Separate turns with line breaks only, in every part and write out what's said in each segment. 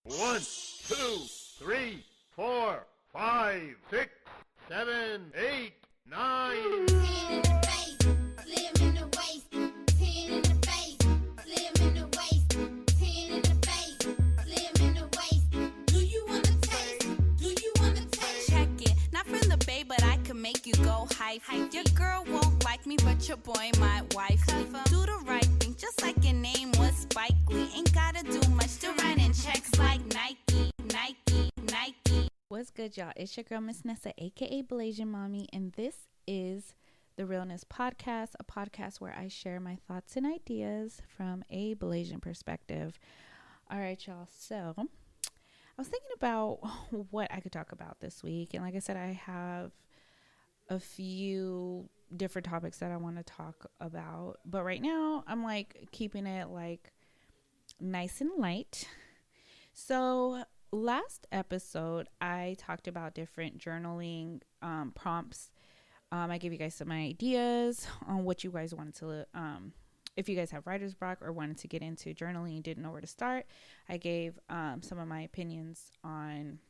1, 2, 3, 4, 5, 6, 7, 8, 9.
10 in the face, slim in the waist. 10 in the face, slim in the waist. 10 in the face, slim in the waist. Do you wanna taste? Do you wanna taste?
Check it, not from the bay, but I can make you go hype. Your girl won't like me, but your boy might wife me. Do the right thing, just like your name was Spike Lee. Ain't gotta do much to write in checks like Nike, Nike, Nike. What's good, y'all? It's your girl, Miss Nessa, aka Blasian Mommy, and this is the Realness Podcast, a podcast where I share my thoughts and ideas from a Blasian perspective. All right, y'all. So I was thinking about what I could talk about this week, and like I said, I have a few different topics that I want to talk about, but right now I'm like keeping it like nice and light. So last episode I talked about different journaling prompts. I gave you guys some ideas on what you guys wanted to if you guys have writer's block or wanted to get into journaling, didn't know where to start. I gave some of my opinions on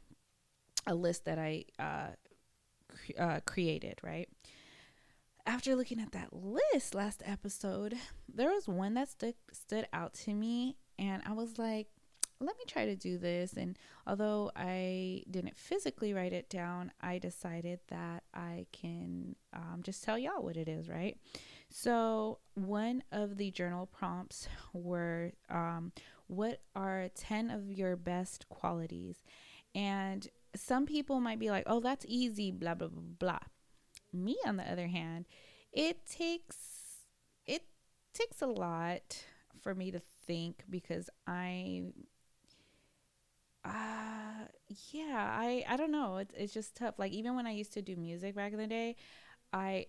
a list that I created, right? After looking at that list last episode, there was one that stood out to me, and I was like, let me try to do this. And although I didn't physically write it down, I decided that I can just tell y'all what it is, right? So one of the journal prompts were, what are 10 of your best qualities? And some people might be like, oh, that's easy, blah, blah, blah, blah. Me, on the other hand, it takes a lot for me to think, because I don't know. It's just tough. Like, even when I used to do music back in the day, I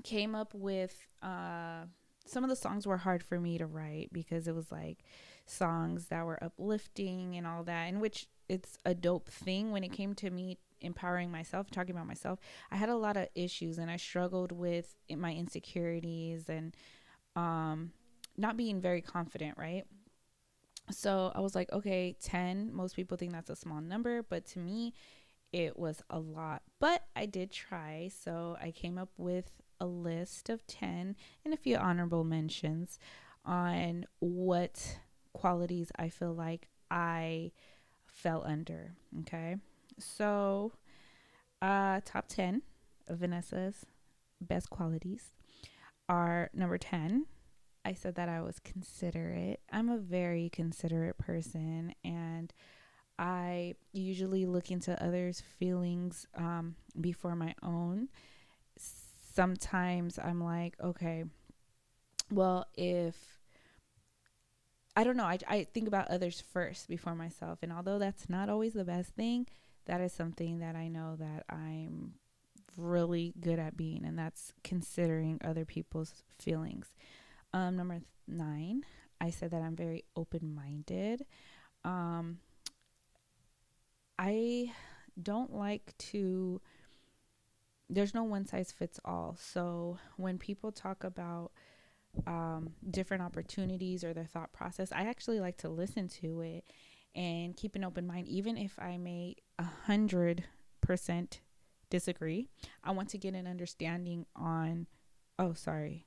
came up with some of the songs were hard for me to write, because it was like songs that were uplifting and all that, in which it's a dope thing. When it came to me empowering myself, talking about myself, I had a lot of issues, and I struggled with my insecurities and not being very confident, right? So I was like, okay, 10, most people think that's a small number, but to me it was a lot. But I did try, so I came up with a list of 10 and a few honorable mentions on what qualities I feel like I fell under. Okay, so top 10 of Vanessa's best qualities are: number 10, I said that I was considerate. I'm a very considerate person, and I usually look into others' feelings before my own. Sometimes I'm like, okay, well, if I don't know, I think about others first before myself. And although that's not always the best thing, that is something that I know that I'm really good at being, and that's considering other people's feelings. Number 9, I said that I'm very open-minded. I don't like to, there's no one size fits all. So when people talk about different opportunities or their thought process, I actually like to listen to it and keep an open mind, even if I may 100% disagree. I want to get an understanding on, oh, sorry.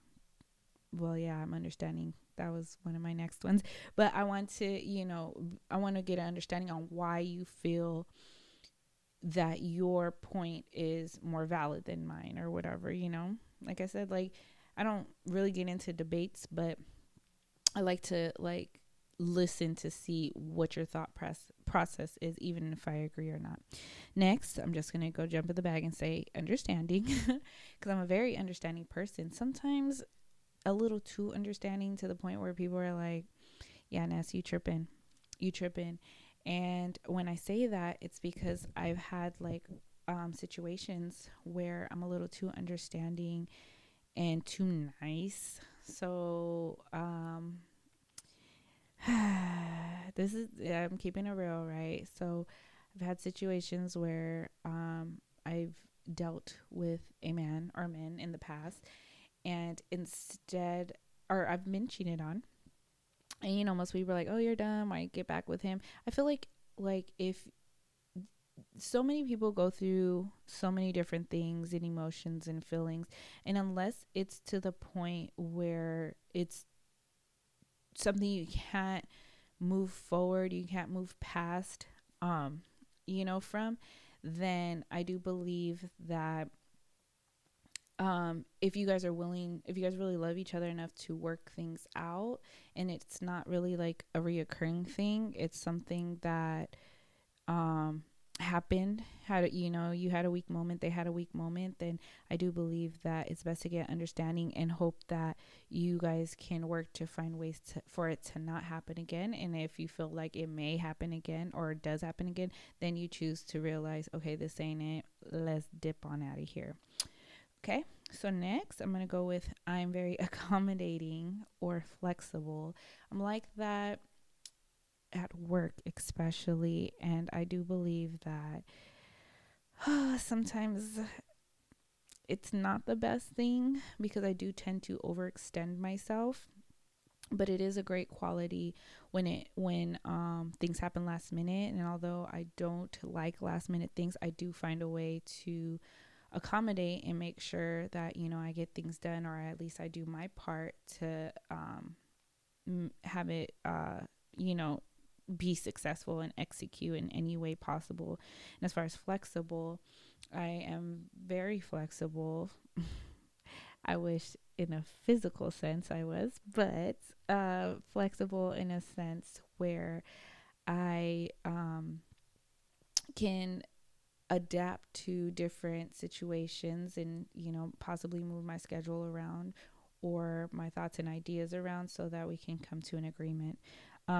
Well, yeah, I'm understanding. That was one of my next ones. But I want to, I want to get an understanding on why you feel that your point is more valid than mine or whatever. Like I said, like, I don't really get into debates, but I like to listen to see what your thought process is, even if I agree or not. Next, I'm just going to go jump in the bag and say understanding, because I'm a very understanding person. Sometimes a little too understanding, to the point where people are like, yeah, Ness, you tripping. And when I say that, it's because I've had situations where I'm a little too understanding and too nice. So I'm keeping it real, right? So I've had situations where I've dealt with a man or men in the past, and instead, or I've been cheated on, And most people are like, oh, you're dumb, I get back with him. I feel like if so many people go through so many different things and emotions and feelings, and unless it's to the point where it's something you can't move forward, you can't move past, from, then I do believe that if you guys really love each other enough to work things out, and it's not really like a reoccurring thing, it's something that happened, you had a weak moment, they had a weak moment, then I do believe that it's best to get understanding and hope that you guys can work to find ways for it to not happen again. And if you feel like it may happen again or it does happen again, then you choose to realize, okay, this ain't it, let's dip on out of here. Okay, so next I'm going to go with I'm very accommodating or flexible. I'm like that at work, especially. And I do believe that sometimes it's not the best thing because I do tend to overextend myself. But it is a great quality when things happen last minute. And although I don't like last minute things, I do find a way to accommodate and make sure that I get things done, or at least I do my part to have it be successful and execute in any way possible. And as far as flexible, I am very flexible. I wish in a physical sense I was, but flexible in a sense where I can adapt to different situations and possibly move my schedule around or my thoughts and ideas around so that we can come to an agreement.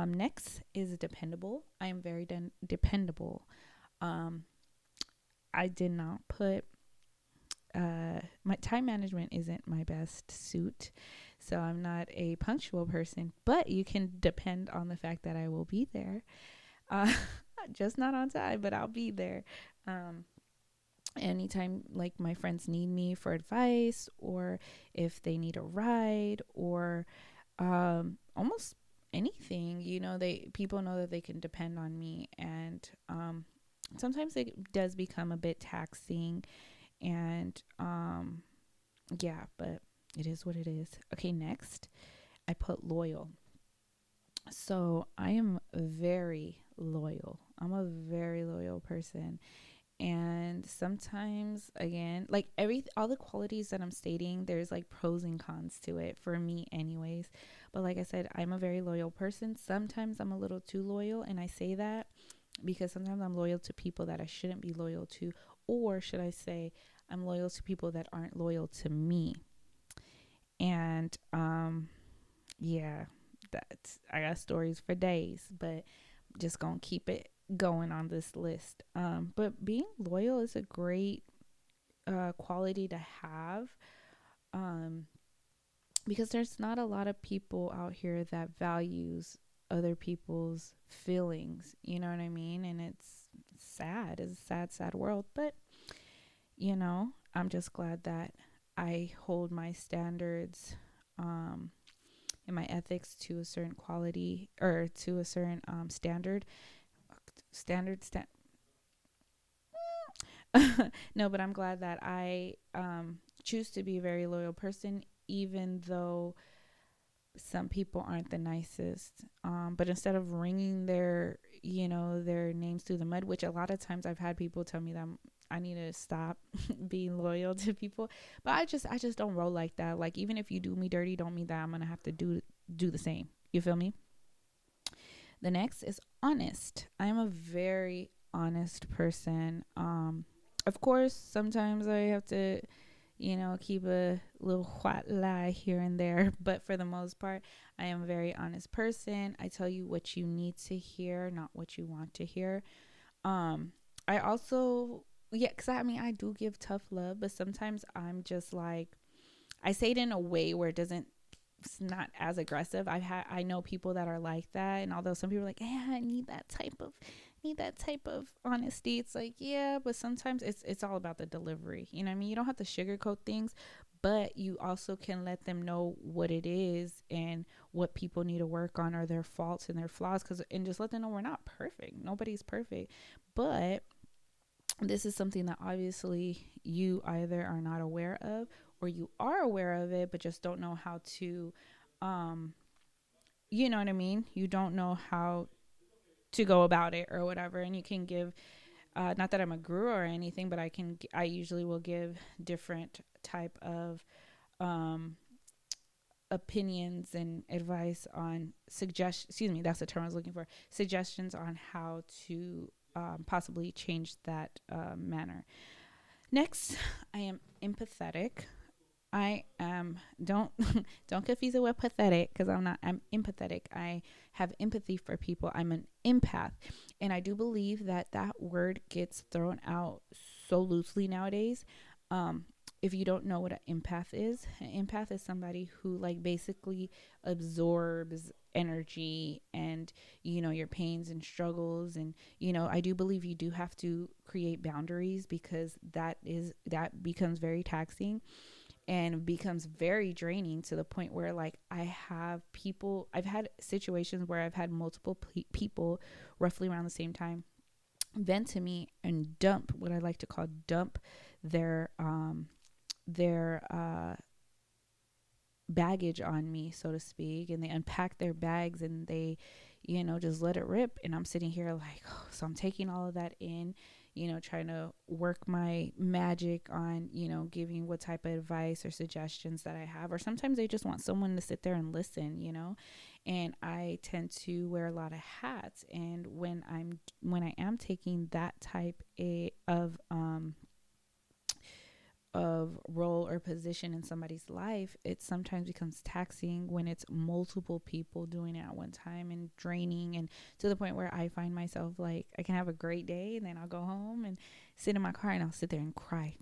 Next is dependable. I am very dependable. I did not put my time management isn't my best suit, so I'm not a punctual person, but you can depend on the fact that I will be there. Just not on time, but I'll be there. Anytime like my friends need me for advice, or if they need a ride, or almost anything, people know that they can depend on me. And sometimes it does become a bit taxing, and yeah, but it is what it is. Okay, next I put loyal. So I am very loyal. I'm a very loyal person. And sometimes, again, like all the qualities that I'm stating, there's like pros and cons to it for me anyways. But like I said, I'm a very loyal person. Sometimes I'm a little too loyal, and I say that because sometimes I'm loyal to people that I shouldn't be loyal to, or should I say I'm loyal to people that aren't loyal to me. And yeah, I got stories for days, but just gonna keep it going on this list. But being loyal is a great quality to have, because there's not a lot of people out here that values other people's feelings, you know what I mean? And it's sad. It's a sad world, but I'm just glad that I hold my standards and my ethics to a certain quality, or to a certain standard. No, but I'm glad that I choose to be a very loyal person, even though some people aren't the nicest. But instead of wringing their names through the mud, which a lot of times I've had people tell me that I need to stop being loyal to people, but I just don't roll like that. Like, even if you do me dirty, don't mean that I'm gonna have to do the same. You feel me? The next is honest. I am a very honest person. Of course, sometimes I have to, keep a little white lie here and there. But for the most part, I am a very honest person. I tell you what you need to hear, not what you want to hear. I also, because I do give tough love, but sometimes I'm just like, I say it in a way where it's not as aggressive. I know people that are like that, and although some people are like, yeah, I need that type of honesty, it's like, yeah, but sometimes it's all about the delivery. You know what I mean? You don't have to sugarcoat things, but you also can let them know what it is and what people need to work on, or their faults and their flaws, and just let them know we're not perfect. Nobody's perfect. But this is something that obviously you either are not aware of, or you are aware of it but just don't know how to you know what I mean? You don't know how to go about it or whatever. And you can give not that I'm a guru or anything, but I usually will give different type of opinions and advice on that's the term I was looking for, suggestions on how to possibly change that manner. Next, I am empathetic. I am don't don't confuse it with pathetic, because I'm not. I'm empathetic. I have empathy for people. I'm an empath, and I do believe that that word gets thrown out so loosely nowadays. If you don't know what an empath is somebody who like basically absorbs energy and your pains and struggles. And I do believe you do have to create boundaries, because that becomes very taxing and becomes very draining, to the point where like I've had situations where I've had multiple people roughly around the same time vent to me and dump what I like to call their baggage on me, so to speak. And they unpack their bags and they just let it rip, and I'm sitting here like, oh, so I'm taking all of that in, trying to work my magic on giving what type of advice or suggestions that I have. Or sometimes they just want someone to sit there and listen, and I tend to wear a lot of hats. And when I am taking that type of role or position in somebody's life, it sometimes becomes taxing when it's multiple people doing it at one time, and draining, and to the point where I find myself like, I can have a great day and then I'll go home and sit in my car and I'll sit there and cry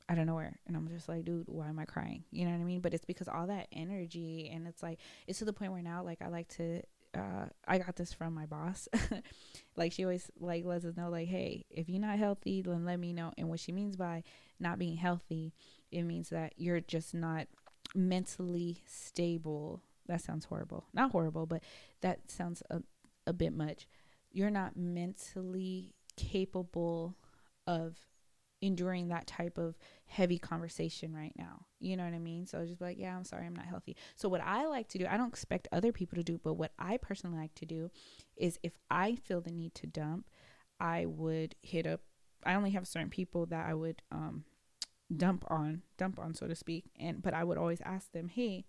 out of nowhere. And I'm just like, dude, why am I crying? You know what I mean? But it's because all that energy, and it's to the point where now, like, I like to I got this from my boss. Like, she always like lets us know, like, hey, if you're not healthy, then let me know. And what she means by not being healthy, it means that you're just not mentally stable. That sounds horrible. Not horrible, but that sounds a bit much. You're not mentally capable of enduring that type of heavy conversation right now. You know what I mean? So just be like, yeah, I'm sorry, I'm not healthy. So what I like to do, I don't expect other people to do, but what I personally like to do is, if I feel the need to dump, I would hit up, I only have certain people that I would dump on, so to speak. But I would always ask them, hey,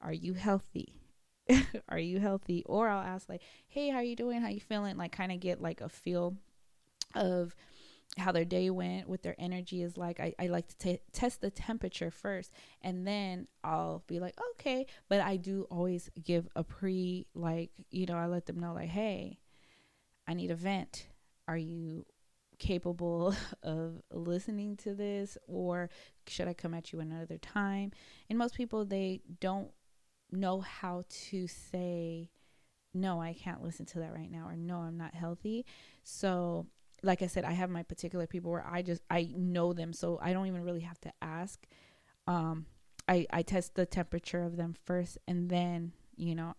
are you healthy? Are you healthy? Or I'll ask like, hey, how you doing? How you feeling? Like, kind of get like a feel of how their day went, what their energy is like. I like to test the temperature first, and then I'll be like, okay. But I do always give a I let them know like, hey, I need a vent. Are you capable of listening to this, or should I come at you another time? And most people, they don't know how to say, no, I can't listen to that right now, or no, I'm not healthy. So like I said, I have my particular people where I know them, so I don't even really have to ask. I test the temperature of them first, and then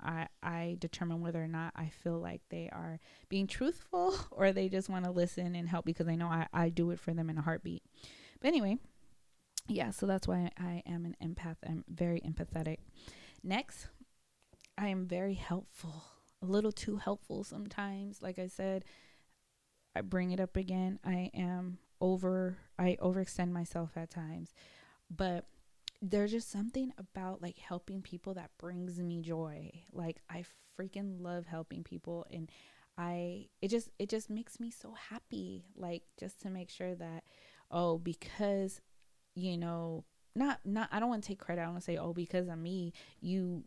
I determine whether or not I feel like they are being truthful, or they just want to listen and help, because I know I do it for them in a heartbeat. But anyway, yeah, so that's why I am an empath. I'm very empathetic. Next, I am very helpful, a little too helpful sometimes. Like I said, I bring it up again. I overextend myself at times, but there's just something about like helping people that brings me joy. Like, I freaking love helping people, and it just makes me so happy. Like, just to make sure that, because not I don't want to take credit. I don't want to say, because of me, woo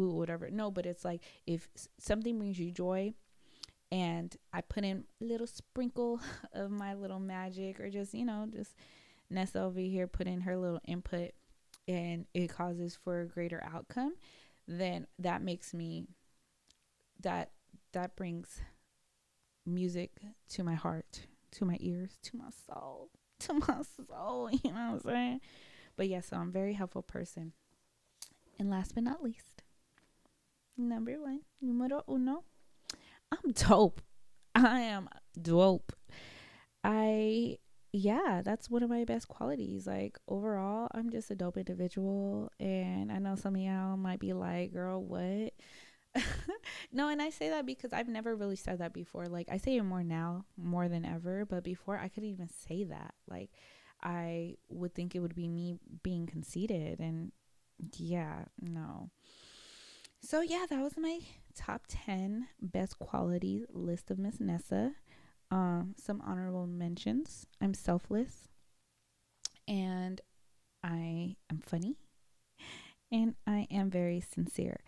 whatever. No, but it's like, if something brings you joy, and I put in a little sprinkle of my little magic, or just Nessa over here put in her little input, and it causes for a greater outcome, then that makes me, that brings music to my heart, to my ears, to my soul, you know what I'm saying? But yeah, so I'm a very helpful person. And last but not least, number one, numero uno, I'm dope. I am dope. I yeah, that's one of my best qualities. Like overall, I'm just a dope individual, and I know some of y'all might be like, "Girl, what?" No, and I say that because I've never really said that before. Like I say it more now, more than ever, but before I couldn't even say that. Like I would think it would be me being conceited, and yeah, no. So yeah, that was my top 10 best qualities list of Miss Nessa. Some honorable mentions. I'm selfless, and I am funny, and I am very sincere.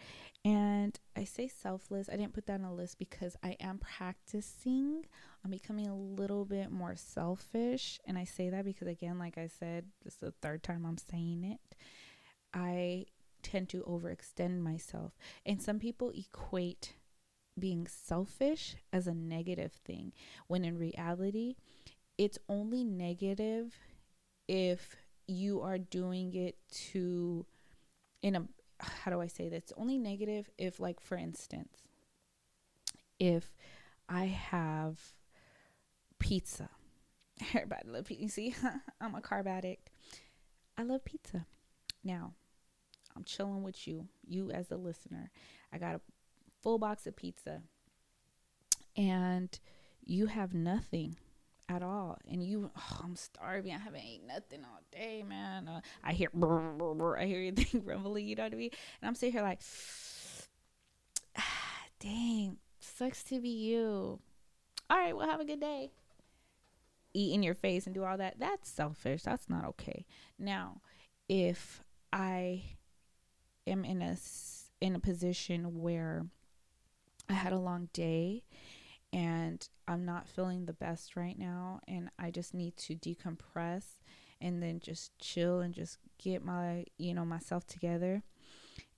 And I say selfless. I didn't put that on a list because I am practicing on becoming a little bit more selfish. And I say that because, again, like I said, this is the third time I'm saying it. I tend to overextend myself. And some people equate being selfish as a negative thing, when in reality, it's only negative if you are doing it to, in a, how do I say this? It's only negative if, like, for instance, if I have pizza. Everybody love pizza. You see, I'm a carb addict. I love pizza. Now, I'm chilling with you as a listener. I got a full box of pizza, and you have nothing at all, and I'm starving. I haven't eaten nothing all day, man. I hear brr, brr, brr, I hear you think rumbling, you know what I mean? And I'm sitting here like, dang, sucks to be you. All right, well, have a good day. Eat in your face and do all that. That's selfish. That's not okay. Now, if I am in a position where I had a long day and I'm not feeling the best right now, and I just need to decompress and then just chill and just get myself together,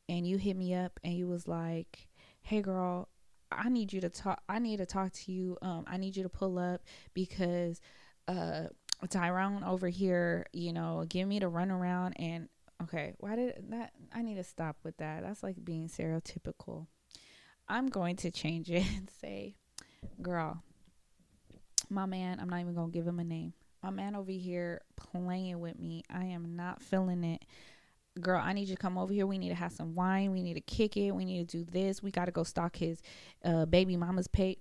and you hit me up and you was like, "Hey girl, I need you to talk. I need to talk to you. I need you to pull up because Tyrone over here, give me to run around." And okay, why did that? I need to stop with that. That's like being stereotypical. I'm going to change it and say, girl, my man, I'm not even going to give him a name. My man over here playing with me. I am not feeling it. Girl, I need you to come over here. We need to have some wine. We need to kick it. We need to do this. We got to go stalk his baby mama's page.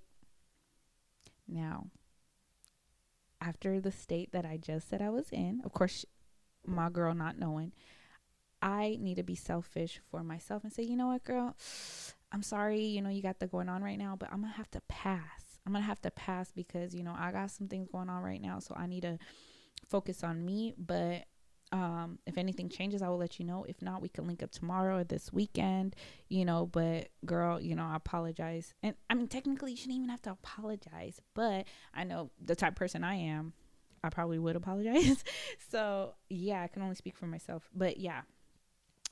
Now, after the state that I just said I was in, of course, my girl not knowing, I need to be selfish for myself and say, you know what, girl, I'm sorry, you got that going on right now, but I'm going to have to pass. I'm going to have to pass because, I got some things going on right now. So I need to focus on me. But if anything changes, I will let you know. If not, we can link up tomorrow or this weekend, but girl, I apologize. And I mean, technically you shouldn't even have to apologize, but I know the type of person I am, I probably would apologize. So yeah, I can only speak for myself, but yeah.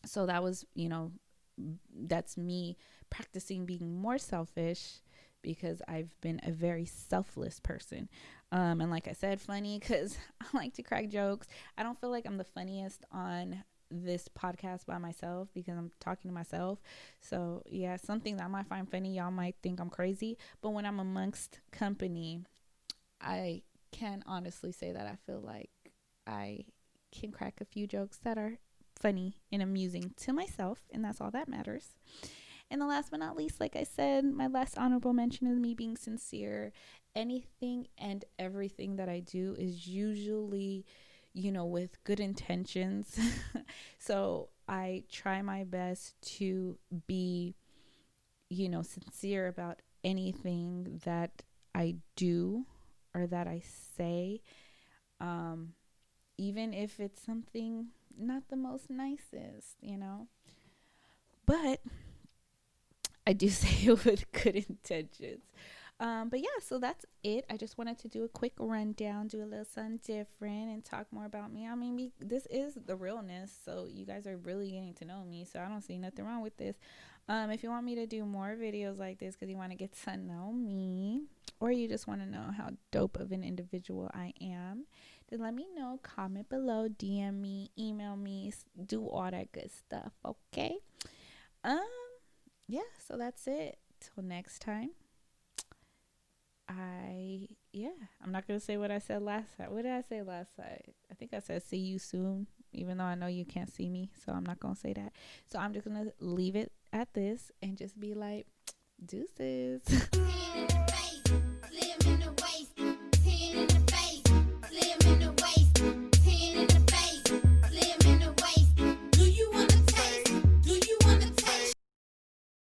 So that was, that's me practicing being more selfish because I've been a very selfless person. And like I said, funny because I like to crack jokes. I don't feel like I'm the funniest on this podcast by myself because I'm talking to myself. So yeah, something that I might find funny, y'all might think I'm crazy. But when I'm amongst company, I can honestly say that I feel like I can crack a few jokes that are funny and amusing to myself, and that's all that matters. And the last but not least, like I said, my last honorable mention is me being sincere. Anything and everything that I do is usually, with good intentions. So I try my best to be, sincere about anything that I do or that I say. Even if it's something not the most nicest, but I do say it with good intentions. But yeah, so that's it. I just wanted to do a quick rundown, do a little something different, and talk more about me. I mean, this is the realness, so you guys are really getting to know me, so I don't see nothing wrong with this. If you want me to do more videos like this because you want to get to know me, or you just want to know how dope of an individual I am, then let me know. Comment below, DM me, email me, do all that good stuff. Okay. Um. Yeah. So that's it. Till next time. I'm not gonna say what I said last time. What did I say last time? I think I said see you soon, even though I know you can't see me, so I'm not gonna say that. So I'm just gonna leave it at this and just be like, deuces.